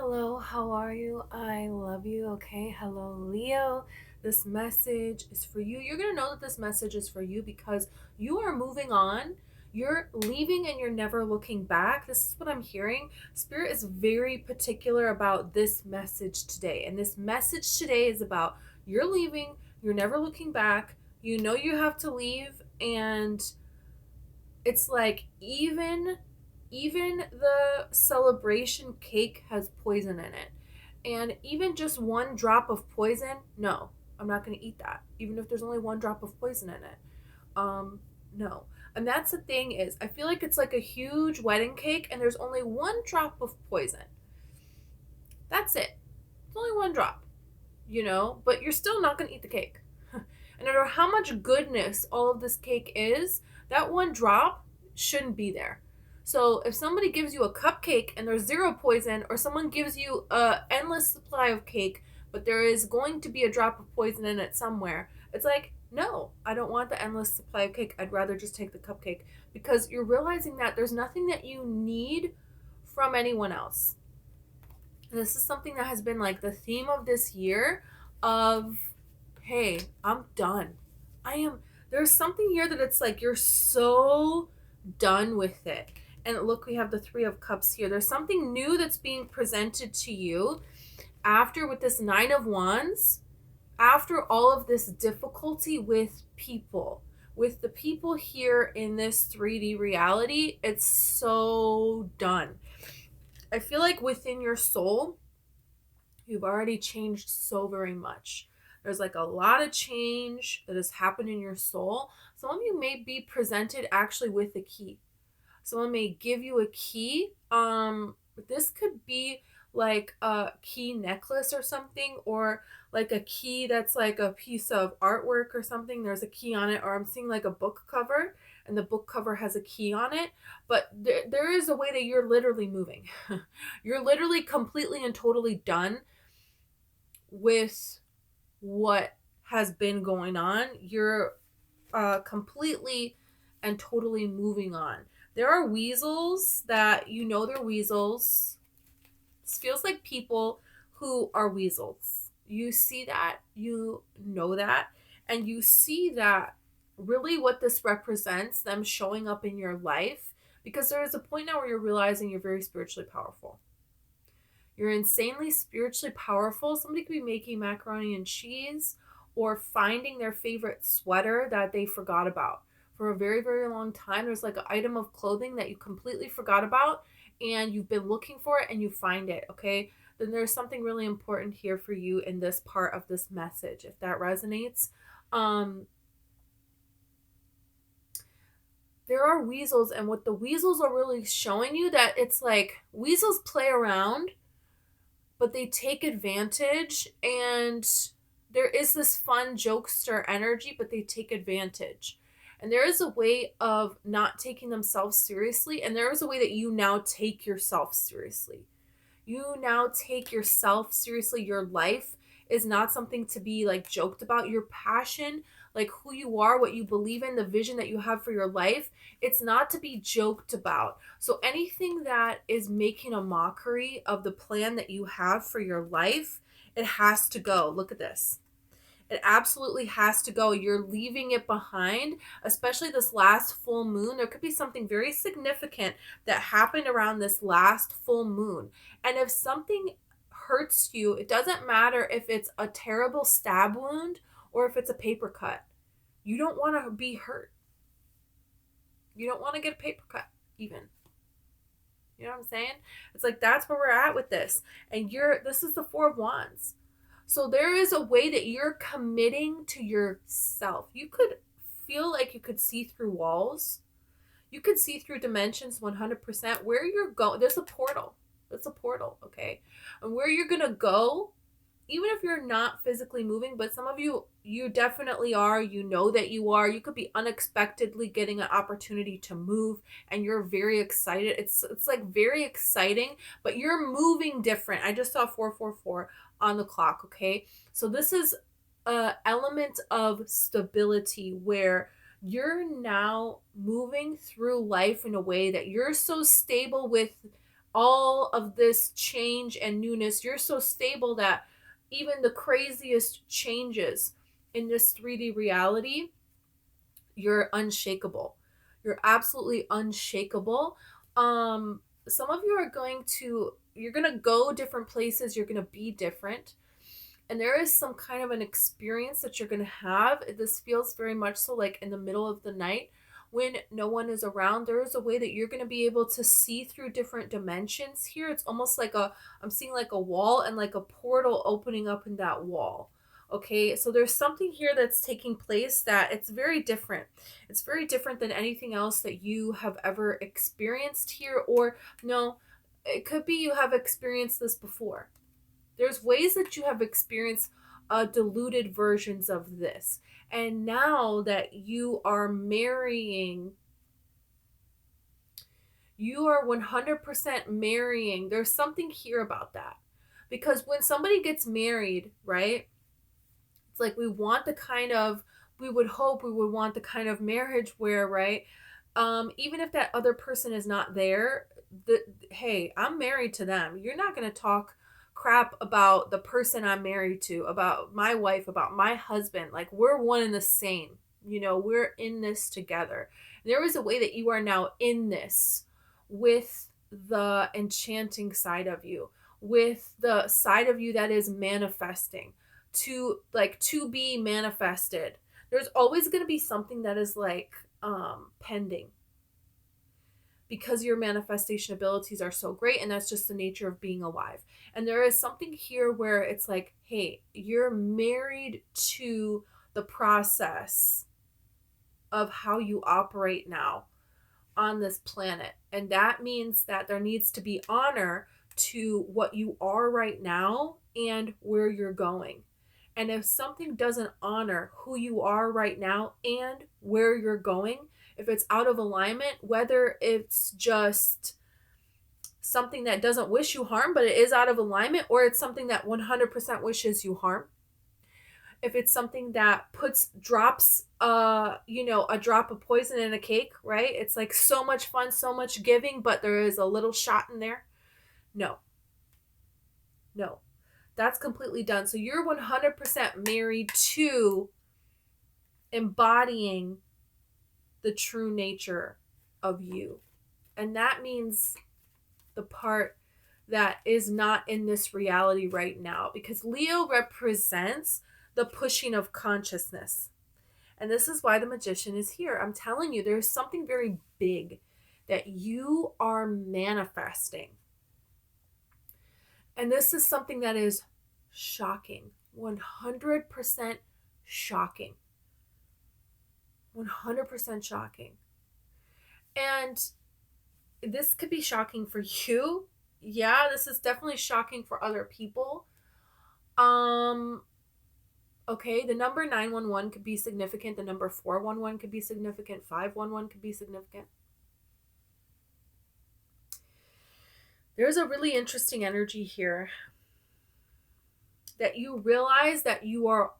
hello, how are you? I love you, okay? Hello, Leo. This message is for you. You're going to know that this message is for you because you are moving on. You're leaving and you're never looking back. This is what I'm hearing. Spirit is very particular about this message today. And this message today is about you're leaving, you're never looking back. You know you have to leave, and it's like even the celebration cake has poison in it. And even just one drop of poison, no, I'm not going to eat that. Even if there's only one drop of poison in it. No. And that's the thing is, I feel like it's like a huge wedding cake and there's only one drop of poison. That's it. It's only one drop, but you're still not going to eat the cake. And no matter how much goodness all of this cake is, that one drop shouldn't be there. So if somebody gives you a cupcake and there's zero poison, or someone gives you a endless supply of cake, but there is going to be a drop of poison in it somewhere, it's like, no, I don't want the endless supply of cake. I'd rather just take the cupcake, because you're realizing that there's nothing that you need from anyone else. And this is something that has been like the theme of this year of, hey, I'm done. There's something here that it's like you're so done with it. And look, we have the Three of Cups here. There's something new that's being presented to you after, with this Nine of Wands, after all of this difficulty with people. With the people here in this 3D reality, it's so done. I feel like within your soul, you've already changed so very much. There's like a lot of change that has happened in your soul. Some of you may be presented actually with a key. Someone may give you a key. This could be like a key necklace or something, or like a key that's like a piece of artwork or something. There's a key on it, or I'm seeing like a book cover and the book cover has a key on it. But there is a way that you're literally moving. You're literally completely and totally done with what has been going on. You're completely and totally moving on. There are weasels that they're weasels. This feels like people who are weasels. You see that, you know that, and you see that really what this represents, them showing up in your life, because there is a point now where you're realizing you're very spiritually powerful. You're insanely spiritually powerful. Somebody could be making macaroni and cheese or finding their favorite sweater that they forgot about for a very, very long time. There's like an item of clothing that you completely forgot about and you've been looking for it and you find it, okay? Then there's something really important here for you in this part of this message, if that resonates. There are weasels, and what the weasels are really showing you, that it's like weasels play around, but they take advantage, and there is this fun jokester energy, but they take advantage. And there is a way of not taking themselves seriously, and there is a way that you now take yourself seriously. You now take yourself seriously. Your life is not something to be like joked about. Your passion, like who you are, what you believe in, the vision that you have for your life, it's not to be joked about. So anything that is making a mockery of the plan that you have for your life, it has to go. Look at this. It absolutely has to go. You're leaving it behind, especially this last full moon. There could be something very significant that happened around this last full moon. And if something hurts you, it doesn't matter if it's a terrible stab wound or if it's a paper cut. You don't want to be hurt. You don't want to get a paper cut, even. You know what I'm saying? It's like that's where we're at with this. And this is the Four of Wands. So there is a way that you're committing to yourself. You could feel like you could see through walls. You could see through dimensions 100%. Where you're going, there's a portal. It's a portal, okay? And where you're going to go, even if you're not physically moving, but some of you definitely are. You know that you are. You could be unexpectedly getting an opportunity to move, and you're very excited. It's like very exciting, but you're moving different. I just saw 444 on the clock, okay? So this is an element of stability where you're now moving through life in a way that you're so stable with all of this change and newness. You're so stable that even the craziest changes in this 3D reality, you're unshakable. You're absolutely unshakable. Some of you are you're going to go different places, you're going to be different. And there is some kind of an experience that you're going to have. This feels very much so like in the middle of the night when no one is around. There is a way that you're going to be able to see through different dimensions here. It's almost like I'm seeing like a wall and like a portal opening up in that wall. Okay, so there's something here that's taking place that it's very different. It's very different than anything else that you have ever experienced here, or no, it could be you have experienced this before. There's ways that you have experienced diluted versions of this. And now that you are marrying, you are 100% marrying. There's something here about that. Because when somebody gets married, right? It's like we want the kind of, we would hope we would want the kind of marriage where, right? Even if that other person is not there, hey, I'm married to them. You're not going to talk crap about the person I'm married to, about my wife, about my husband. Like, we're one and the same. We're in this together. There is a way that you are now in this with the enchanting side of you, with the side of you that is manifesting, to be manifested. There's always going to be something that is like pending, because your manifestation abilities are so great, and that's just the nature of being alive. And there is something here where it's like, hey, you're married to the process of how you operate now on this planet. And that means that there needs to be honor to what you are right now and where you're going. And if something doesn't honor who you are right now and where you're going, if it's out of alignment, whether it's just something that doesn't wish you harm, but it is out of alignment, or it's something that 100% wishes you harm, if it's something that drops a drop of poison in a cake, right? It's like so much fun, so much giving, but there is a little shot in there. No, that's completely done. So you're 100% married to embodying the true nature of you. And that means the part that is not in this reality right now, because Leo represents the pushing of consciousness. And this is why the Magician is here. I'm telling you, there's something very big that you are manifesting. And this is something that is shocking. 100% shocking. 100% shocking. And this could be shocking for you. Yeah, this is definitely shocking for other people. Okay, the number 911 could be significant. The number 411 could be significant. 511 could be significant. There's a really interesting energy here that you realize that you are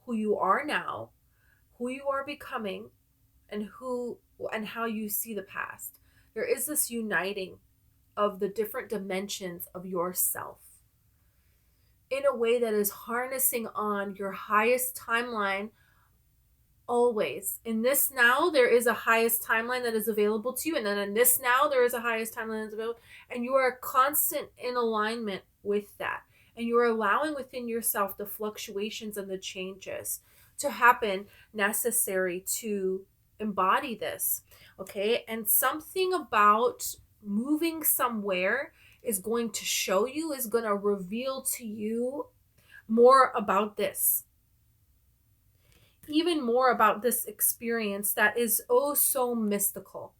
who you are now, who you are becoming, and how you see the past. There is this uniting of the different dimensions of yourself in a way that is harnessing on your highest timeline. Always in this now, there is a highest timeline that is available to you, and then in this now, there is a highest timeline that's available, and you are constant in alignment with that, and you are allowing within yourself the fluctuations and the changes to happen necessary to embody this. Okay, and something about moving somewhere is going to reveal to you more about this, even more about this experience that is oh so mystical.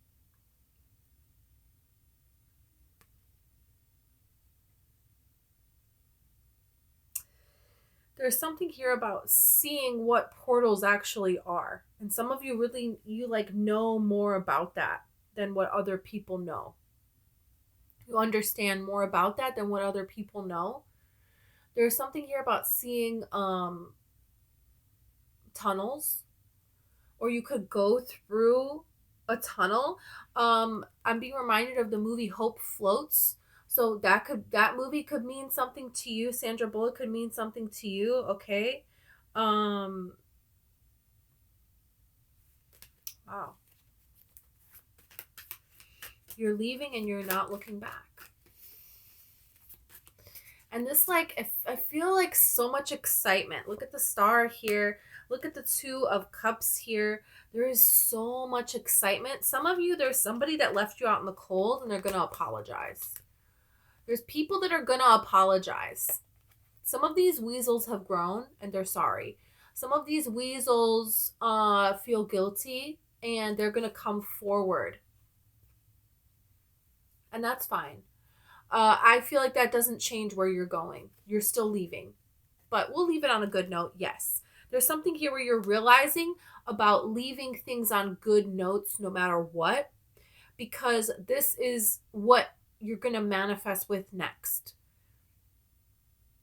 There's something here about seeing what portals actually are. And some of you know more about that than what other people know. You understand more about that than what other people know. There's something here about seeing tunnels, or you could go through a tunnel. I'm being reminded of the movie Hope Floats. So that movie could mean something to you. Sandra Bullock could mean something to you, okay? Um wow. You're leaving and you're not looking back. And this, like, I feel like so much excitement. Look at the star here. Look at the Two of Cups here. There is so much excitement. Some of you, there's somebody that left you out in the cold and they're going to apologize. There's people that are going to apologize. Some of these weasels have grown and they're sorry. Some of these weasels feel guilty and they're going to come forward. And that's fine. I feel like that doesn't change where you're going. You're still leaving. But we'll leave it on a good note. Yes. There's something here where you're realizing about leaving things on good notes no matter what, because this is what you're going to manifest with next.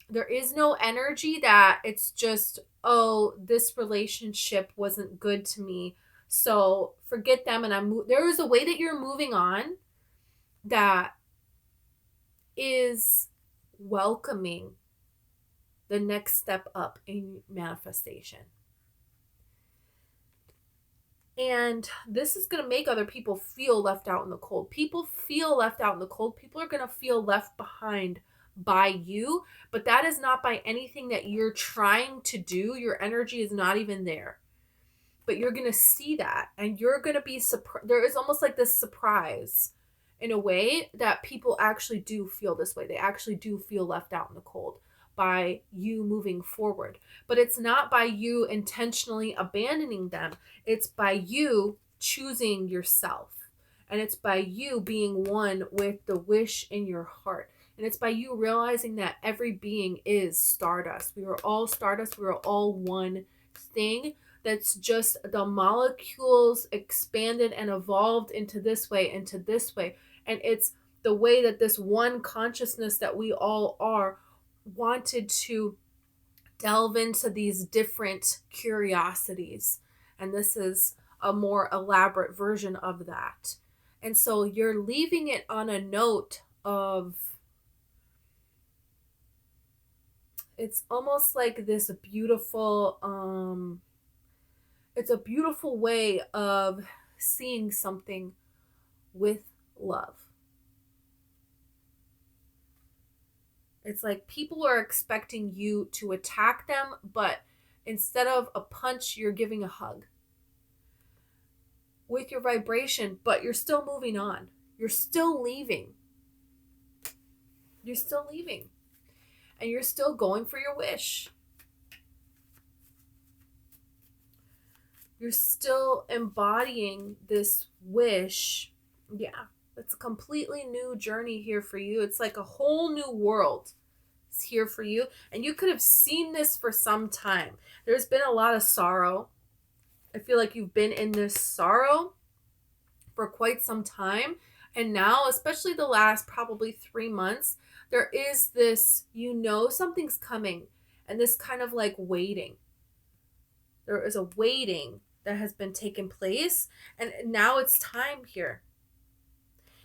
There is no energy that it's just, oh, this relationship wasn't good to me, so forget them and there is a way that you're moving on that is welcoming the next step up in manifestation. And this is going to make other people feel left out in the cold. People feel left out in the cold. People are going to feel left behind by you, but that is not by anything that you're trying to do. Your energy is not even there. But you're going to see that and you're going to be surprised. There is almost like this surprise in a way that people actually do feel this way. They actually do feel left out in the cold by you moving forward. But it's not by you intentionally abandoning them. It's by you choosing yourself. And it's by you being one with the wish in your heart. And it's by you realizing that every being is stardust. We are all stardust. We are all one thing. That's just the molecules expanded and evolved into this way, into this way. And it's the way that this one consciousness that we all are wanted to delve into these different curiosities. And this is a more elaborate version of that. And so you're leaving it on a note of, it's almost like this beautiful, it's a beautiful way of seeing something with love. It's like people are expecting you to attack them, but instead of a punch, you're giving a hug with your vibration, but you're still moving on. You're still leaving. You're still leaving. And you're still going for your wish. You're still embodying this wish. Yeah, it's a completely new journey here for you. It's like a whole new world is here for you. And you could have seen this for some time. There's been a lot of sorrow. I feel like you've been in this sorrow for quite some time. And now, especially the last probably 3 months, there is this, something's coming. And this kind of like waiting. There is a waiting that has been taking place. And now it's time here.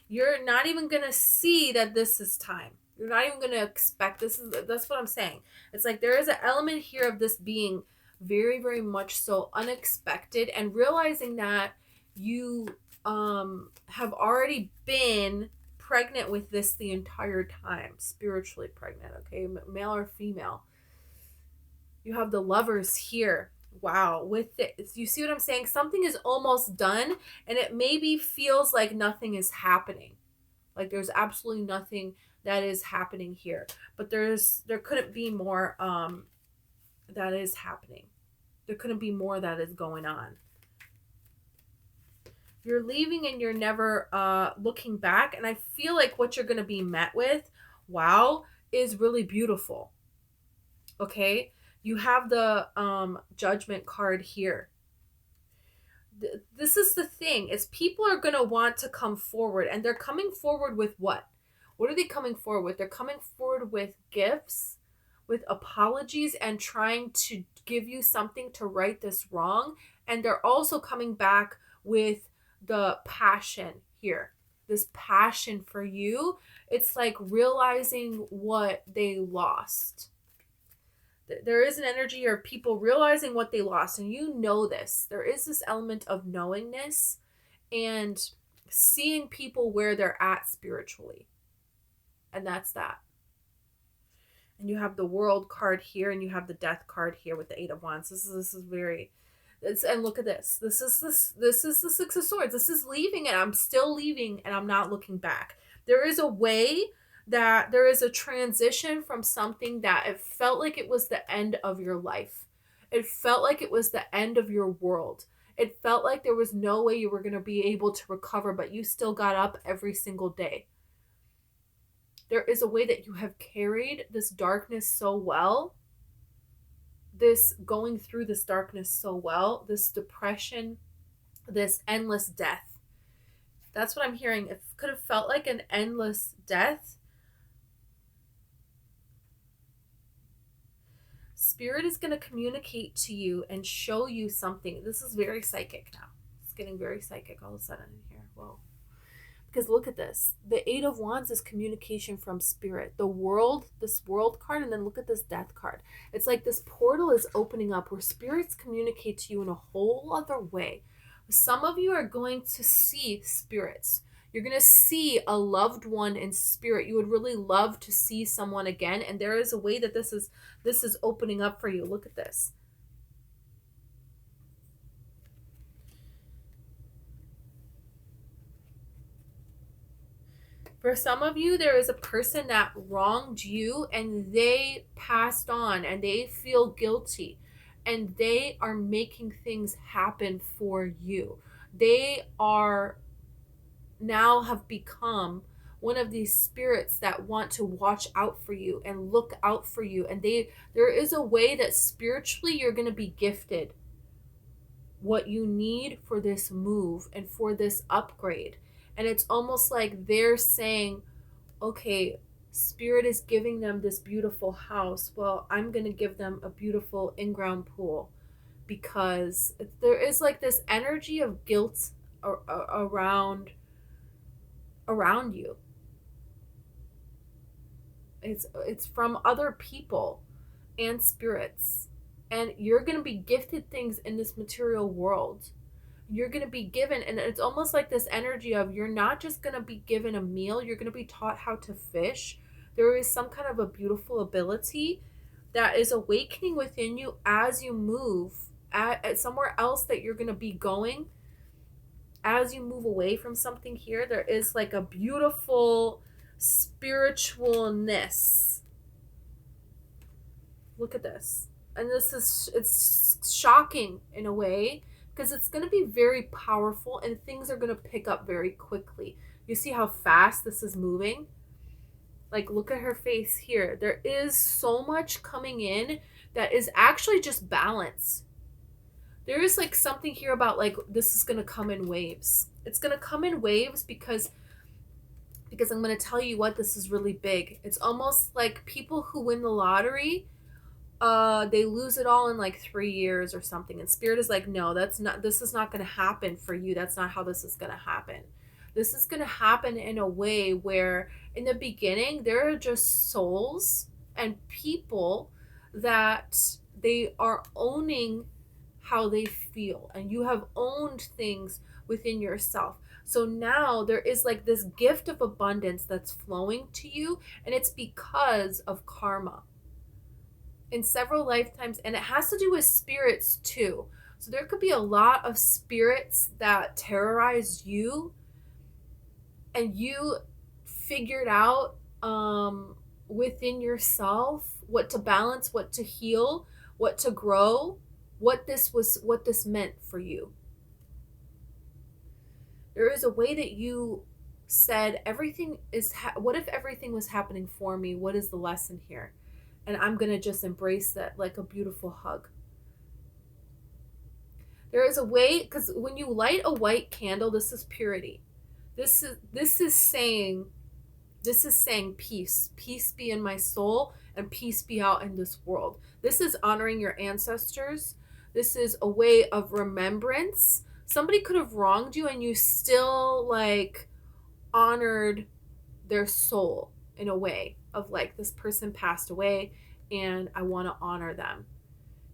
You're not even going to see that this is time. You're not even going to expect this. That's what I'm saying. It's like there is an element here of this being very, very much so unexpected, and realizing that you have already been pregnant with this the entire time. Spiritually pregnant, okay? Male or female. You have the Lovers here. Wow. With this, you see what I'm saying? Something is almost done, and it maybe feels like nothing is happening. Like there's absolutely nothing that is happening here. But there couldn't be more that is happening. There couldn't be more that is going on. You're leaving and you're never looking back. And I feel like what you're going to be met with, wow, is really beautiful. Okay? You have the Judgment card here. This is the thing, is people are going to want to come forward, and they're coming forward with what? What are they coming forward with? They're coming forward with gifts, with apologies, and trying to give you something to right this wrong. And they're also coming back with the passion here. This passion for you, it's like realizing what they lost. There is an energy of people realizing what they lost, and you know this. There is this element of knowingness and seeing people where they're at spiritually. And that's that. And you have the World card here, and you have the Death card here with the Eight of Wands. This is very, and look at this. This is the Six of Swords. This is leaving, and I'm still leaving, and I'm not looking back. There is a way that there is a transition from something that it felt like it was the end of your life. It felt like it was the end of your world. It felt like there was no way you were going to be able to recover, but you still got up every single day. There is a way that you have carried this darkness so well, this going through this darkness so well, this depression, this endless death. That's what I'm hearing. It could have felt like an endless death. Spirit is going to communicate to you and show you something. This is very psychic now. It's getting very psychic all of a sudden in here. Whoa. Because look at this. The Eight of Wands is communication from spirit. The World, this World card, and then look at this Death card. It's like this portal is opening up where spirits communicate to you in a whole other way. Some of you are going to see spirits. You're going to see a loved one in spirit. You would really love to see someone again. And there is a way that this is opening up for you. Look at this. For some of you, there is a person that wronged you and they passed on and they feel guilty and they are making things happen for you. They are now have become one of these spirits that want to watch out for you and look out for you. And there is a way that spiritually you're going to be gifted what you need for this move and for this upgrade. And it's almost like they're saying, okay, spirit is giving them this beautiful house. Well, I'm going to give them a beautiful in-ground pool, because there is like this energy of guilt around you. It's from other people and spirits. And you're going to be gifted things in this material world. You're going to be given, and it's almost like this energy of you're not just going to be given a meal, you're going to be taught how to fish. There is some kind of a beautiful ability that is awakening within you as you move at somewhere else that you're going to be going. As you move away from something here, there is like a beautiful spiritualness. Look at this. And it's shocking in a way, because it's going to be very powerful and things are going to pick up very quickly. You see how fast this is moving? Like, look at her face here. There is so much coming in that is actually just balance. There is like something here about like this is going to come in waves. It's going to come in waves because I'm going to tell you what, this is really big. It's almost like people who win the lottery, they lose it all in like 3 years or something. And spirit is like, no, this is not going to happen for you. That's not how this is going to happen. This is going to happen in a way where in the beginning, there are just souls and people that they are owning how they feel. And you have owned things within yourself. So now there is like this gift of abundance that's flowing to you. And it's because of karma. In several lifetimes, and it has to do with spirits too. So there could be a lot of spirits that terrorize you, and you figured out within yourself what to balance, what to heal, what to grow, what this meant for you. There is a way that you said everything is what if everything was happening for me? What is the lesson here? And I'm going to just embrace that like a beautiful hug. There is a way, because when you light a white candle, this is purity. This is saying peace. Peace be in my soul and peace be out in this world. This is honoring your ancestors. This is a way of remembrance. somebody could have wronged you and you still like honored their soul in a way of like, this person passed away and I want to honor them,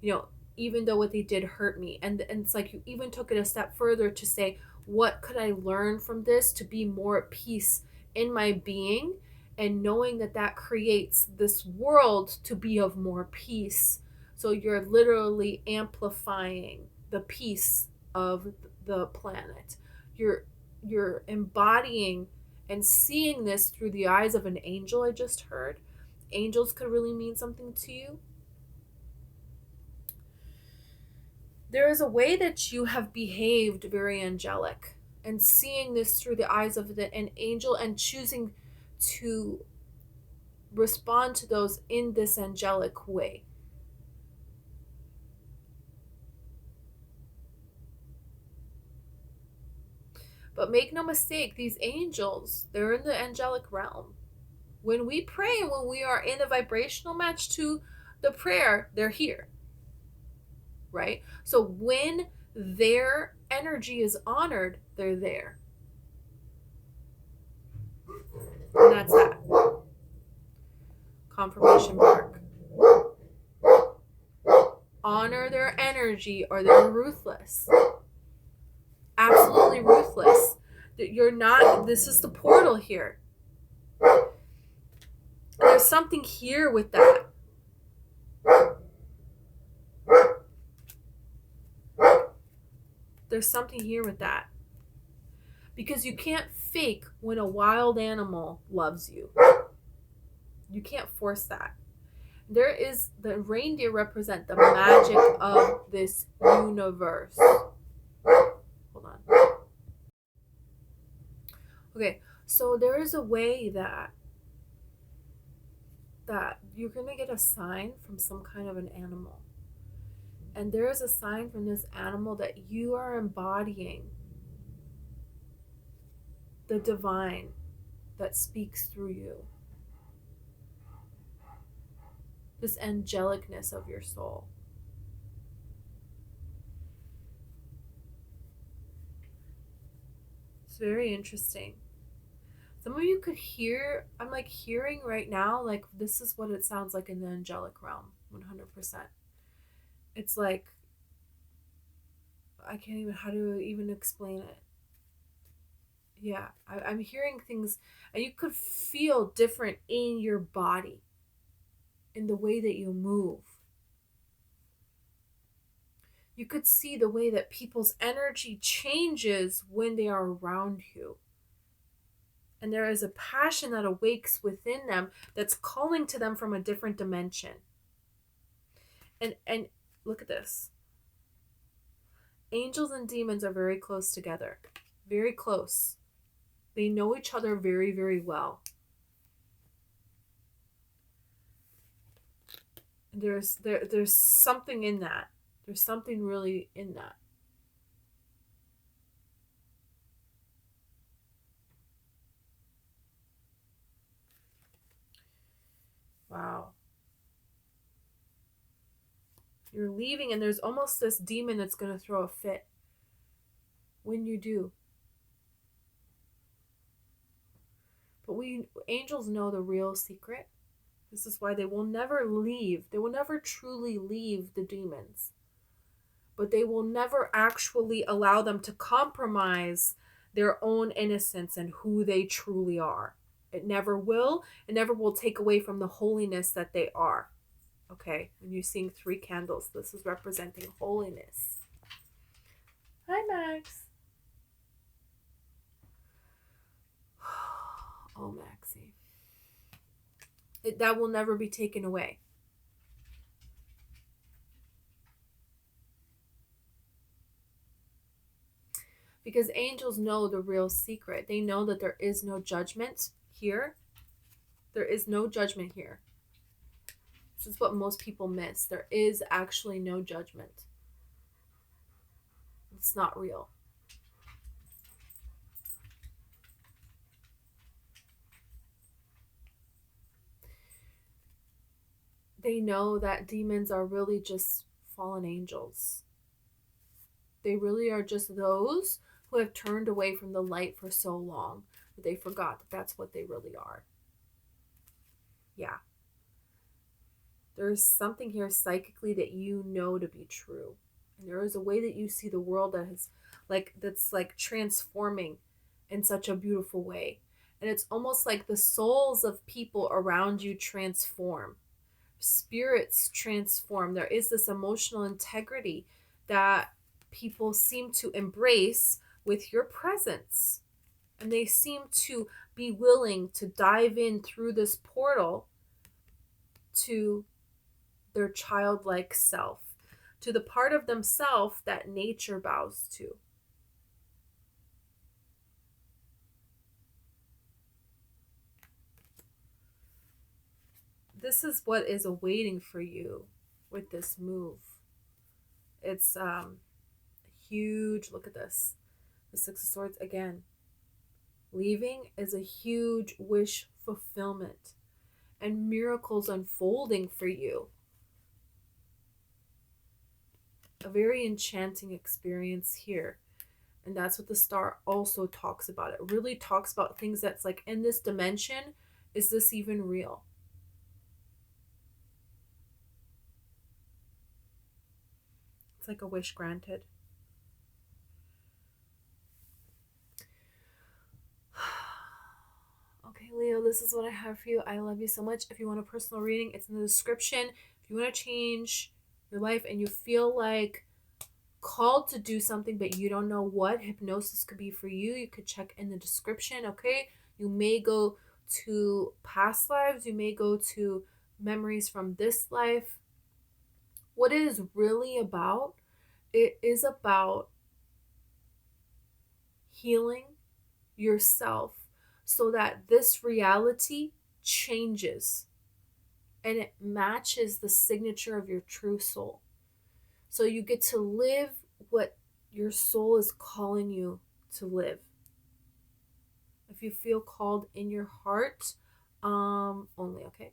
you know, even though what they did hurt me. And it's like you even took it a step further to say, what could I learn from this to be more at peace in my being, and knowing that that creates this world to be of more peace. So you're literally amplifying the peace of the planet. You're embodying and seeing this through the eyes of an angel. I just heard angels could really mean something to you. There is a way that you have behaved very angelic, and seeing this through the eyes of an angel and choosing to respond to those in this angelic way. But make no mistake, these angels, they're in the angelic realm. When we pray and when we are in a vibrational match to the prayer, they're here. Right? So when their energy is honored, they're there. And that's that. Confirmation mark. Honor their energy or they're ruthless. Absolutely ruthless. You're not, this is the portal here. There's something here with that. There's something here with that. Because you can't fake when a wild animal loves you. You can't force that. There is, the reindeer represent the magic of this universe. Hold on. Okay, so there is a way that you're going to get a sign from some kind of an animal. And there is a sign from this animal that you are embodying the divine that speaks through you. This angelicness of your soul. It's very interesting. Some of you could hear, I'm like hearing right now, like this is what it sounds like in the angelic realm, 100%. It's like, I can't even, how to even explain it. Yeah, I'm hearing things, and you could feel different in your body, in the way that you move. You could see the way that people's energy changes when they are around you. And there is a passion that awakes within them that's calling to them from a different dimension. And look at this. Angels and demons are very close together. Very close. They know each other very, very well. There's something in that. There's something really in that. Wow. You're leaving and there's almost this demon that's going to throw a fit when you do. But angels know the real secret. This is why they will never leave. They will never truly leave the demons. But they will never actually allow them to compromise their own innocence and who they truly are. It never will. It never will take away from the holiness that they are. Okay, when you're seeing 3 candles, this is representing holiness. Hi, Max. Oh, Maxie. That will never be taken away. Because angels know the real secret. They know that there is no judgment here. There is no judgment here. This is what most people miss. There is actually no judgment. It's not real. They know that demons are really just fallen angels. they really are just those who have turned away from the light for so long that they forgot that that's what they really are. Yeah. There's something here psychically that you know to be true. And there is a way that you see the world that is that's like transforming in such a beautiful way. And it's almost like the souls of people around you transform. Spirits transform. There is this emotional integrity that people seem to embrace with your presence. And they seem to be willing to dive in through this portal to their childlike self, to the part of themselves that nature bows to. This is what is awaiting for you with this move. It's huge. Look at this. The Six of Swords again. Leaving is a huge wish fulfillment and miracles unfolding for you. A very enchanting experience here. And that's what the star also talks about. It really talks about things that's like, in this dimension, is this even real? It's like a wish granted. Okay, Leo, this is what I have for you. I love you so much. If you want a personal reading, it's in the description. If you want to change your life and you feel like called to do something but you don't know what hypnosis could be for you, you could check in the description. Okay, you may go to past lives, you may go to memories from this life. What it is really about, it is about healing yourself so that this reality changes and it matches the signature of your true soul. So you get to live what your soul is calling you to live. If you feel called in your heart, only, okay?